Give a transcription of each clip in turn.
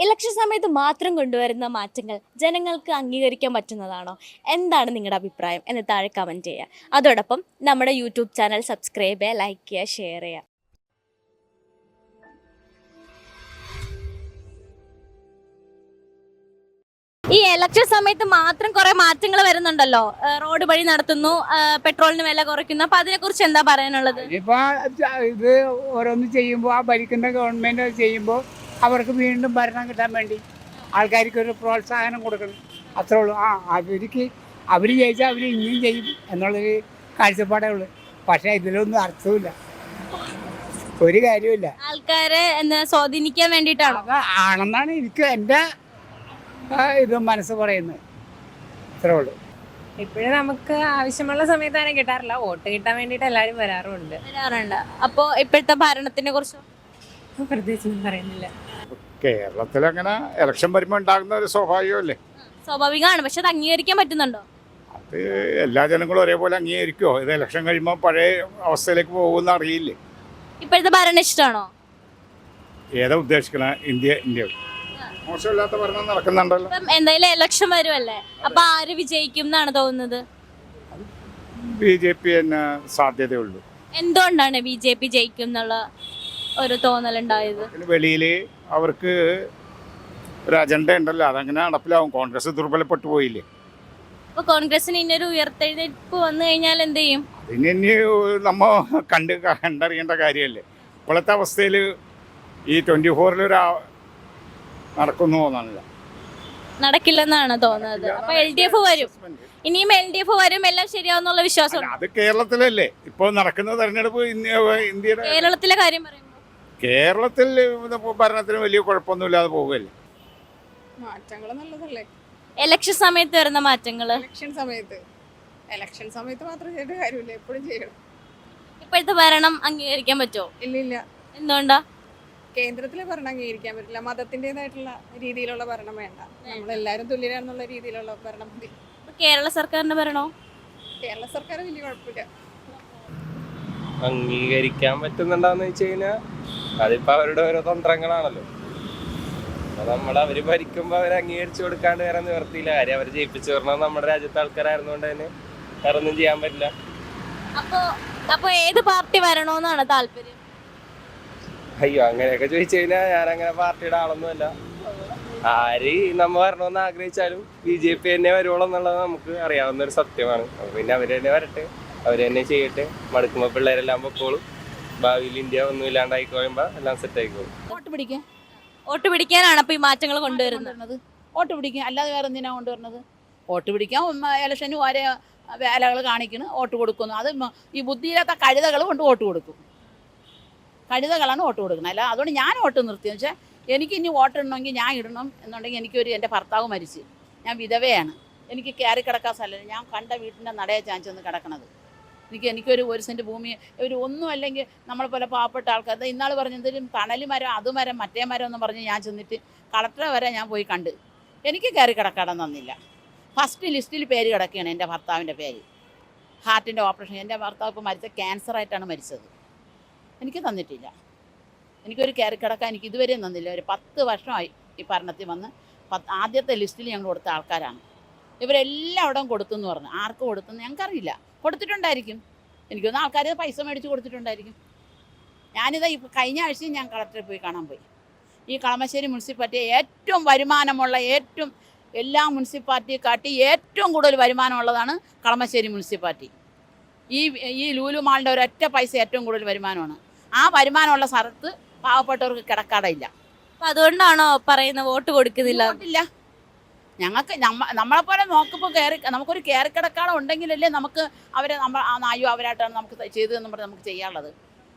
Election സമയത്ത് മാത്രം കൊണ്ടുവരുന്ന മാറ്റങ്ങൾ ജനങ്ങൾക്ക് അംഗീകരിക്കാൻ പറ്റുന്നതാണോ? എന്താണ് നിങ്ങളുടെ അഭിപ്രായം എന്ന് താഴെ കമൻറ്റ് ചെയ്യുക. അതോടൊപ്പം നമ്മുടെ യൂട്യൂബ് ചാനൽ സബ്സ്ക്രൈബ് ചെയ്യുക, ലൈക്ക് ചെയ്യുക, ഷെയർ ചെയ്യുക. ഈ ഇലക്ഷൻ സമയത്ത് മാത്രം കുറെ മാറ്റങ്ങൾ വരുന്നുണ്ടല്ലോ. റോഡ് വഴി നടത്തുന്നു, പെട്രോളിന് വില കുറയ്ക്കുന്നു. അപ്പൊ അതിനെക്കുറിച്ച് എന്താ പറയാനുള്ളത്? ഇപ്പൊ ഇത് ഓരോന്ന് ചെയ്യുമ്പോൾ ആ ഭരിക്കുന്ന ഗവൺമെന്റ് ചെയ്യുമ്പോൾ അവർക്ക് വീണ്ടും ഭരണം കിട്ടാൻ വേണ്ടി ആൾക്കാർക്ക് ഒരു പ്രോത്സാഹനം കൊടുക്കണം. അത്രേ ഉള്ളൂ. അവർക്ക് അവർ ജയിച്ചാൽ അവർ ഇനിയും ചെയ്യും എന്നുള്ളൊരു കാഴ്ചപ്പാടേ ഉള്ളൂ. പക്ഷേ ഇതിലൊന്നും അർത്ഥമില്ല, ഒരു കാര്യമില്ല. ആൾക്കാരെ സ്വാധീനിക്കാൻ വേണ്ടിയിട്ടാണോ? ആണെന്നാണ് എനിക്ക് എൻ്റെ ഇത് മനസ്സ് പറയുന്നത്. ഇത്രേ ഉള്ളൂ. ഇപ്പോഴും നമുക്ക് ആവശ്യമുള്ള സമയത്താണ് കിട്ടാറില്ല. വോട്ട് കിട്ടാൻ വേണ്ടിയിട്ട് എല്ലാവരും വരാറുണ്ട്. അപ്പോ ഇപ്പോഴത്തെ ഭരണത്തിനെ കുറിച്ച് പ്രത്യേകിച്ചൊന്നും പറയുന്നില്ല. കേരളത്തിൽ അങ്ങനെ ഇലക്ഷൻ വരുമ്പോൾ ഉണ്ടാകുന്ന ഒരു സ്വാഭാവികമല്ലേ? സ്വാഭാവികമാണ്. പക്ഷെ അത് അംഗീകരിക്കാൻ പറ്റുന്നുണ്ടോ? അത് എല്ലാ ജനങ്ങളും ഒരേപോലെ അംഗീകരിക്കുമോ? ഇത് ഇലക്ഷൻ കഴിയുമ്പോൾ പഴയ അവസ്ഥയിലേക്ക് പോകുമെന്ന് അറിയില്ലേ? ഇപ്പോഴത്തെ ഭരണം ഇഷ്ടമാണോ? ഏതാ ഉദ്ദേശിക്കണ? ഇന്ത്യ മോശമില്ലാത്ത ഭരണം നടക്കുന്നുണ്ടല്ലോ. എന്തായാലും ഇലക്ഷൻ വരുമല്ലേ, അപ്പൊ ആര് വിജയിക്കും എന്നാണ് തോന്നുന്നത്? BJP തന്നെ സാധ്യതയുള്ളൂ. എന്തുകൊണ്ടാണ് BJP ജയിക്കും എന്നുള്ള ഒരു തോന്നലുണ്ടായത്? വെളിയിൽ അവർക്ക് ഒരു അജണ്ട ഉണ്ടല്ലോ, അതങ്ങനെ നടപ്പിലാവും. കോൺഗ്രസ് ദുർബലപ്പെട്ടു പോയില്ലേ? അപ്പൊ കോൺഗ്രസിന് ഇന്നൊരു ഉയർത്തെഴുന്നേൽപ്പ് വന്നു കഴിഞ്ഞാൽ എന്ത് ചെയ്യും? അതിനി നമ്മ കണ്ടറിയേണ്ട കാര്യമല്ലേ. ഇപ്പോഴത്തെ അവസ്ഥയിൽ ഈ 24-ലൊരു നടക്കുന്നു തോന്നാനില്ല. നടക്കില്ലെന്നാണ് തോന്നുന്നത്. അപ്പൊ LDF വരും, ഇനിയും LDF വരും, എല്ലാം ശരിയാവുന്നുള്ള വിശ്വാസം. അത് കേരളത്തിലല്ലേ ഇപ്പോൾ നടക്കുന്ന തെരഞ്ഞെടുപ്പ്. ഇന്ത്യയുടെ കേരളത്തിലെ കാര്യം പറയുമ്പോൾ കേരളത്തിൽ ഭരണത്തിന് വലിയ കുഴപ്പമൊന്നുമില്ലാതെ പോകുകയല്ലേ. മാറ്റങ്ങൾ നല്ലതല്ലേ? ഇലക്ഷൻ സമയത്ത് വരുന്ന മാറ്റങ്ങള് ഇലക്ഷൻ സമയത്ത് മാത്രം ചെയ്തിട്ട് കാര്യമില്ല, എപ്പോഴും ചെയ്യണം. ഇപ്പോഴത്തെ ഭരണം അംഗീകരിക്കാൻ പറ്റുമോ? ഇല്ലില്ല. എന്തുകൊണ്ടാ? കേന്ദ്രത്തിലെ ഭരണം അംഗീകരിക്കാൻ പറ്റില്ല. മതത്തിൻ്റെതായിട്ടുള്ള രീതിയിലുള്ള ഭരണം വേണ്ട. നമ്മളെല്ലാവരും തുല്യരാണെന്നുള്ള രീതിയിലുള്ള ഭരണം മതി. കേരള സർക്കാരിന്റെ ഭരണോ? കേരള സർക്കാർ വലിയ കുഴപ്പമില്ല. അംഗീകരിക്കാൻ പറ്റുന്നുണ്ടോന്ന് വെച്ച് കഴിഞ്ഞാൽ അതിപ്പോ അവരുടെ ഓരോ തന്ത്രങ്ങളാണല്ലോ. അവര് ഭരിക്കുമ്പോ അവര് അംഗീകരിച്ചു കൊടുക്കാണ്ട് വേറെ നിവർത്തിയില്ല. കാര്യം അവര് ജയിപ്പിച്ചു പറഞ്ഞത് നമ്മുടെ രാജ്യത്തെ ആൾക്കാരായിരുന്നോണ്ട് തന്നെ വേറെ ഒന്നും ചെയ്യാൻ പറ്റില്ല. അപ്പൊ ഏത് പാർട്ടി വരണോന്നാണ് താല്പര്യം? അയ്യോ, അങ്ങനെയൊക്കെ ചോദിച്ചു കഴിഞ്ഞാൽ ഞാൻ അങ്ങനെ പാർട്ടിയുടെ ആളൊന്നുമല്ല. ആര് നമ്മ വരണമെന്ന് ആഗ്രഹിച്ചാലും BJP തന്നെ വരുവോളൂ എന്നുള്ളത് നമുക്ക് അറിയാവുന്ന ഒരു സത്യമാണ്. അപ്പൊ പിന്നെ അവര് തന്നെ വരട്ടെ, അവര് തന്നെ ചെയ്യട്ടെ. മടുക്കുമ്പോ പിള്ളേരെല്ലാം പൊക്കോളും. ഭാവിയിൽ ഇന്ത്യ ഒന്നും ഇല്ലാണ്ടായിക്കോളുമ്പോ എല്ലാം സെറ്റ് ആയിക്കോളും. വോട്ട് പിടിക്കാനാണ് അപ്പൊ ഈ മാറ്റങ്ങൾ കൊണ്ടുവരുന്നത്? വോട്ട് പിടിക്കാൻ, അല്ലാതെ വേറെ എന്തിനാണ് കൊണ്ടുവരുന്നത്? വോട്ട് പിടിക്കാൻ ഇലക്ഷന് വരെ വേലകൾ കാണിക്കുന്നു, വോട്ട് കൊടുക്കുന്നു. അത് ഈ ബുദ്ധിയില്ലാത്ത കഴുതകൾ കൊണ്ട് വോട്ട് കൊടുക്കും. കഴുതകളാണ് വോട്ട് കൊടുക്കുന്നത്. അല്ല, അതുകൊണ്ട് ഞാൻ വോട്ട് നിർത്തിയെന്ന് വെച്ചാൽ എനിക്ക് ഇനി വോട്ട് ഇടണമെങ്കിൽ ഞാൻ ഇടണം എന്നുണ്ടെങ്കിൽ എൻ്റെ ഭർത്താവ് മരിച്ച്, ഞാൻ വിധവയാണ്, എനിക്ക് കയറി കിടക്കാൻ സ്ഥലമില്ല. ഞാൻ കണ്ട വീട്ടിൻ്റെ നടയെ ചാഞ്ചെന്ന് കിടക്കണത്. എനിക്കൊരു 1 സെൻറ്റ് ഭൂമി ഒന്നും അല്ലെങ്കിൽ നമ്മളെ പോലെ പാവപ്പെട്ട ആൾക്കാർ ഇന്നാൾ പറഞ്ഞ എന്തെങ്കിലും തണൽ മരം, അത് മരം, മറ്റേ മരം എന്ന് പറഞ്ഞ് ഞാൻ ചെന്നിട്ട് കളക്ടറെ വരെ ഞാൻ പോയി കണ്ട്. എനിക്ക് കയറി കിടക്കാൻ തന്നില്ല. ഫസ്റ്റ് ലിസ്റ്റിൽ പേര് കിടക്കുകയാണ് എൻ്റെ ഭർത്താവിൻ്റെ പേര്. ഹാർട്ടിൻ്റെ ഓപ്പറേഷൻ. എൻ്റെ ഭർത്താവ് ഇപ്പോൾ മരിച്ച ക്യാൻസറായിട്ടാണ് മരിച്ചത്. എനിക്ക് തന്നിട്ടില്ല. എനിക്കൊരു കയറി കിടക്കാൻ എനിക്ക് ഇതുവരെയും തന്നില്ല. ഒരു 10 വർഷമായി ഈ ഭരണത്തിൽ വന്ന്. ആദ്യത്തെ ലിസ്റ്റിൽ ഞങ്ങൾ കൊടുത്ത ആൾക്കാരാണ്. ഇവരെല്ലാം അവിടെ കൊടുത്തു എന്ന് പറഞ്ഞു. ആർക്ക് കൊടുത്തെന്ന് ഞങ്ങൾക്കറിയില്ല. കൊടുത്തിട്ടുണ്ടായിരിക്കും, എനിക്കൊന്ന് ആൾക്കാർ പൈസ മേടിച്ച് കൊടുത്തിട്ടുണ്ടായിരിക്കും. ഞാനിതാ ഇപ്പോൾ കഴിഞ്ഞ ആഴ്ചയും ഞാൻ കളക്ടറെ പോയി കാണാൻ പോയി. ഈ കളമശ്ശേരി മുനിസിപ്പാലിറ്റി ഏറ്റവും വരുമാനമുള്ള, എല്ലാ മുനിസിപ്പാലിറ്റിയെ കാട്ടി ഏറ്റവും കൂടുതൽ വരുമാനമുള്ളതാണ് കളമശ്ശേരി മുനിസിപ്പാലിറ്റി. ഈ ലൂലു മാളിൻ്റെ ഒരൊറ്റ പൈസ ഏറ്റവും കൂടുതൽ വരുമാനമാണ്. ആ വരുമാനമുള്ള സ്ഥലത്ത് പാവപ്പെട്ടവർക്ക് കിടക്കാടയില്ല. അപ്പൊ അതുകൊണ്ടാണോ പറയുന്ന വോട്ട് കൊടുക്കുന്നില്ല? ഇല്ല, ഞങ്ങൾക്ക് നമ്മളെപ്പോലെ നോക്കുമ്പോൾ നമുക്കൊരു കയറി കിടക്കാടം ഉണ്ടെങ്കിലല്ലേ നമുക്ക് അവരെ അയ്യോ അവരായിട്ടാണ് നമുക്ക് ചെയ്തതെന്ന് പറഞ്ഞ് നമുക്ക് ചെയ്യാനുള്ളത്.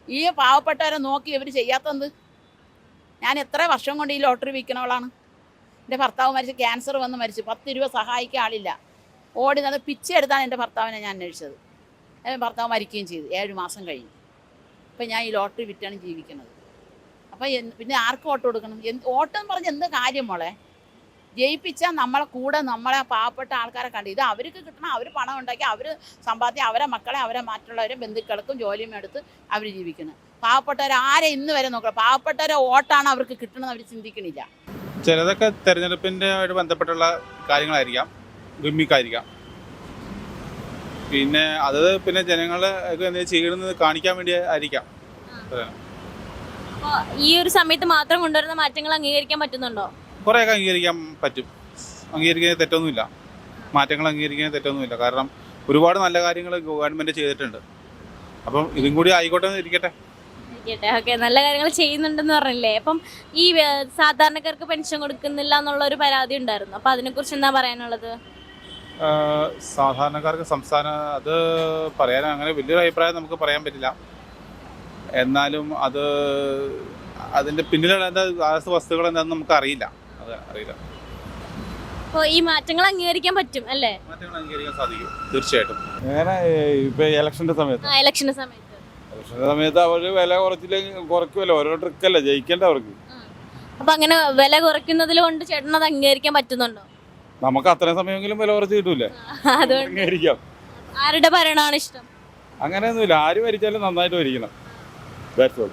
ഈ പാവപ്പെട്ടവരെ നോക്കി ഇവർ ചെയ്യാത്തത്. ഞാൻ എത്ര വർഷം കൊണ്ട് ഈ ലോട്ടറി വിൽക്കണവളാണ്. എൻ്റെ ഭർത്താവ് മരിച്ച്, ക്യാൻസർ വന്ന് മരിച്ചു. 10 രൂപ സഹായിക്കാൻ ആളില്ല. ഓടി നടന്ന് പിച്ചെടുത്താണ് എൻ്റെ ഭർത്താവിനെ ഞാൻ അന്വേഷിച്ചത്. ഭർത്താവ് മരിക്കുകയും ചെയ്തു 7 മാസം കഴിഞ്ഞു. അപ്പം ഞാൻ ഈ ലോട്ടറി വിറ്റാണ് ജീവിക്കുന്നത്. അപ്പം പിന്നെ ആർക്ക് വോട്ട് കൊടുക്കണം? വോട്ടെന്ന് പറഞ്ഞ് എന്ത് കാര്യം മോളെ? ജയിപ്പിച്ചാൽ നമ്മളെ കൂടെ നമ്മളെ പാവപ്പെട്ട ആൾക്കാരെ കണ്ട് ഇത് അവർക്ക് കിട്ടണം. അവർ പണം ഉണ്ടാക്കി, അവർ സമ്പാദിച്ച് അവരെ മക്കളെ, അവരെ മറ്റുള്ളവരെ ബന്ധുക്കൾക്കും ജോലിയും എടുത്ത് അവർ ജീവിക്കണം. പാവപ്പെട്ടവരെ ആരെ ഇന്ന് വരെ നോക്കണം. പാവപ്പെട്ടവരെ വോട്ടാണ് അവർക്ക് കിട്ടണമെന്ന് അവർ ചിന്തിക്കണില്ല. ചിലതൊക്കെ തെരഞ്ഞെടുപ്പിൻ്റെ ആയിട്ട് ബന്ധപ്പെട്ടുള്ള കാര്യങ്ങളായിരിക്കാം, ഗിമ്മിക്കായിരിക്കാം. പിന്നെ അത് പിന്നെ ജനങ്ങളെ ഒക്കെ എന്തെങ്കിലും ചെയ്യുന്നത് കാണിക്കാൻ വേണ്ടി ആയിരിക്കാം. അപ്പോൾ ഈ ഒരു സമയത്ത് മാത്രം കൊണ്ടുവരുന്ന മാറ്റങ്ങൾ അംഗീകരിക്കാൻ പറ്റുന്നുണ്ടോ? കുറേയൊക്കെ അംഗീകരിക്കാൻ പറ്റും. അംഗീകരിക്കാൻ തെറ്റൊന്നുമില്ല. മാറ്റങ്ങൾ അംഗീകരിക്കാൻ തെറ്റൊന്നുമില്ല. കാരണം ഒരുപാട് നല്ല കാര്യങ്ങൾ ഗവൺമെൻറ് ചെയ്തിട്ടുണ്ട്. അപ്പം ഇതും കൂടി ആയിക്കോട്ടെ എന്ന് ഇരിക്കട്ടെ. ഓക്കെ, നല്ല കാര്യങ്ങൾ ചെയ്യുന്നുണ്ടെന്ന് പറഞ്ഞില്ലേ. അപ്പം ഈ സാധാരണക്കാർക്ക് പെൻഷൻ കൊടുക്കുന്നില്ല എന്നുള്ള ഒരു പരാതി ഉണ്ടായിരുന്നു. അപ്പം അതിനെക്കുറിച്ച് എന്താ പറയാനുള്ളത്? സാധാരണക്കാർക്ക് അത് പറയാൻ അങ്ങനെ വലിയൊരു അഭിപ്രായം നമുക്ക് പറയാൻ പറ്റില്ല. എന്നാലും അതിൻ്റെ പിന്നിലുള്ള എന്താ വസ്തുക്കൾ എന്താണെന്ന് നമുക്ക് അറിയില്ല. അത് അറിയില്ല. അപ്പോൾ ഈ മാറ്റങ്ങൾ അംഗീകരിക്കാൻ പറ്റും അല്ലേ? മാറ്റങ്ങൾ അംഗീകരിക്കാൻ സാധിക്കും, തീർച്ചയായിട്ടും. അങ്ങനെ ഇപ്പൊ ഇലക്ഷന്റെ സമയത്ത് ഇലക്ഷന്റെ സമയത്ത് അവർ വില കുറയ്ക്കുമല്ലോ, ഓരോ ട്രിക്കല്ലേ ജയിക്കേണ്ട അവർക്ക്. അപ്പൊ അങ്ങനെ വില കുറയ്ക്കുന്നതിൽ കൊണ്ട് ചേട്ടൻ അത് അംഗീകരിക്കാൻ പറ്റുന്നുണ്ടോ? നമുക്ക് അത്രയും സമയമെങ്കിലും വില കുറച്ച് കിട്ടൂലേ, അതുകൊണ്ട് അംഗീകരിക്കാം. ആരുടെ ഭരണമാണ് ഇഷ്ടം? അങ്ങനെയൊന്നുമില്ല, ആര് ഭരിച്ചാലും നന്നായിട്ട് ഭരിക്കണം. That's all.